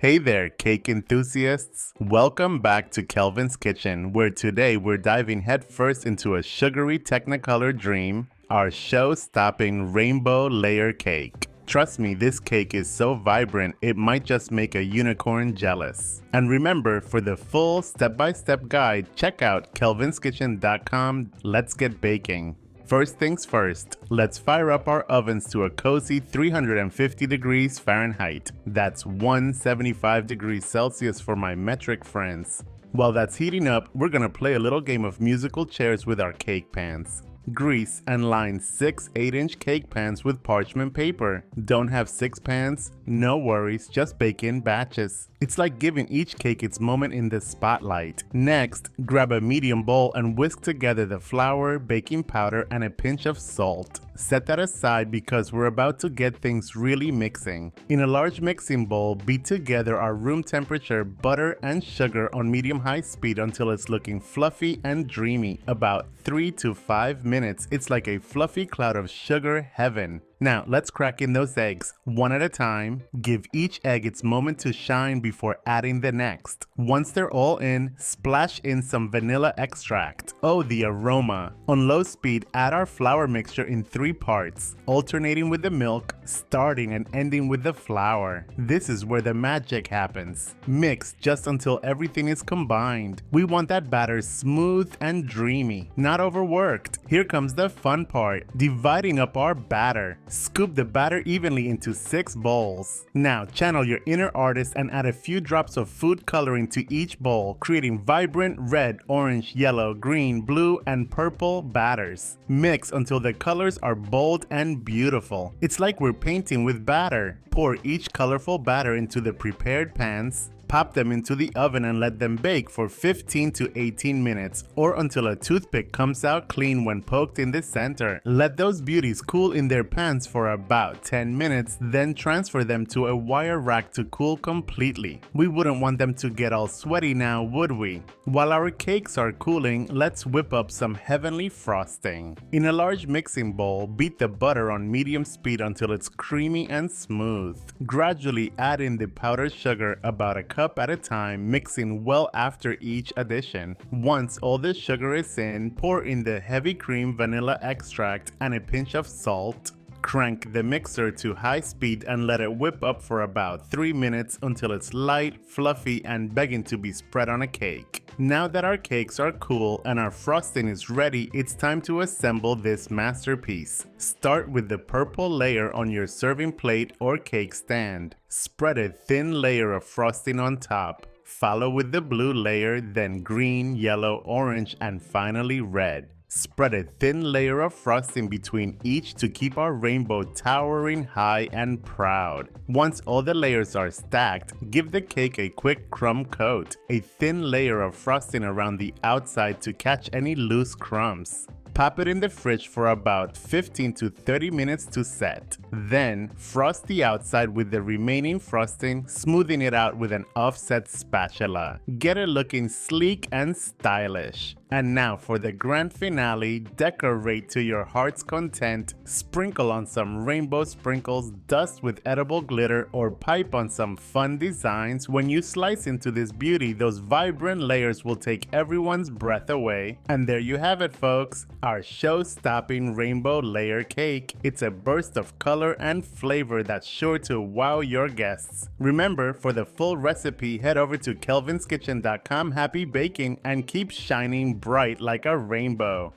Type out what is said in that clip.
Hey there, cake enthusiasts! Welcome back to Kelvin's Kitchen, where today we're diving headfirst into a sugary Technicolor dream, our show-stopping rainbow layer cake. Trust me, this cake is so vibrant, it might just make a unicorn jealous. And remember, for the full step-by-step guide, check out kelvinskitchen.com. Let's get baking. First things first, let's fire up our ovens to a cozy 350 degrees Fahrenheit. That's 175 degrees Celsius for my metric friends. While that's heating up, we're gonna play a little game of musical chairs with our cake pans. Grease and line 6 8-inch cake pans with parchment paper. Don't have 6 pans? No worries, just bake in batches. It's like giving each cake its moment in the spotlight. Next, grab a medium bowl and whisk together the flour, baking powder, and a pinch of salt. Set that aside because we're about to get things really mixing. In a large mixing bowl, beat together our room temperature butter and sugar on medium-high speed until it's looking fluffy and dreamy. About 3 to 5 minutes, it's like a fluffy cloud of sugar heaven. Now, let's crack in those eggs, one at a time. Give each egg its moment to shine before adding the next. Once they're all in, splash in some vanilla extract. Oh, the aroma! On low speed, add our flour mixture in 3 parts, alternating with the milk, starting and ending with the flour. This is where the magic happens. Mix just until everything is combined. We want that batter smooth and dreamy, not overworked. Here comes the fun part, dividing up our batter. Scoop the batter evenly into 6 bowls. Now channel your inner artist and add a few drops of food coloring to each bowl, creating vibrant red, orange, yellow, green, blue, and purple batters. Mix until the colors are bold and beautiful. It's like we're painting with batter. Pour each colorful batter into the prepared pans. Pop them into the oven and let them bake for 15 to 18 minutes or until a toothpick comes out clean when poked in the center. Let those beauties cool in their pans for about 10 minutes, then transfer them to a wire rack to cool completely. We wouldn't want them to get all sweaty now, would we? While our cakes are cooling, let's whip up some heavenly frosting. In a large mixing bowl, beat the butter on medium speed until it's creamy and smooth. Gradually add in the powdered sugar, about a cup at a time, mixing well after each addition. Once all the sugar is in, pour in the heavy cream vanilla extract and a pinch of salt. Crank the mixer to high speed and let it whip up for about 3 minutes until it's light, fluffy, and begging to be spread on a cake. Now that our cakes are cool and our frosting is ready, it's time to assemble this masterpiece. Start with the purple layer on your serving plate or cake stand. Spread a thin layer of frosting on top. Follow with the blue layer, then green, yellow, orange, and finally red. Spread a thin layer of frosting between each to keep our rainbow towering high and proud. Once all the layers are stacked, give the cake a quick crumb coat, a thin layer of frosting around the outside to catch any loose crumbs. Pop it in the fridge for about 15 to 30 minutes to set. Then, frost the outside with the remaining frosting, smoothing it out with an offset spatula. Get it looking sleek and stylish. And now for the grand finale, decorate to your heart's content, sprinkle on some rainbow sprinkles, dust with edible glitter, or pipe on some fun designs. When you slice into this beauty, those vibrant layers will take everyone's breath away. And there you have it, folks, our show-stopping rainbow layer cake. It's a burst of color and flavor that's sure to wow your guests. Remember, for the full recipe, head over to kelvinskitchen.com. Happy baking and keep shining bright like a rainbow.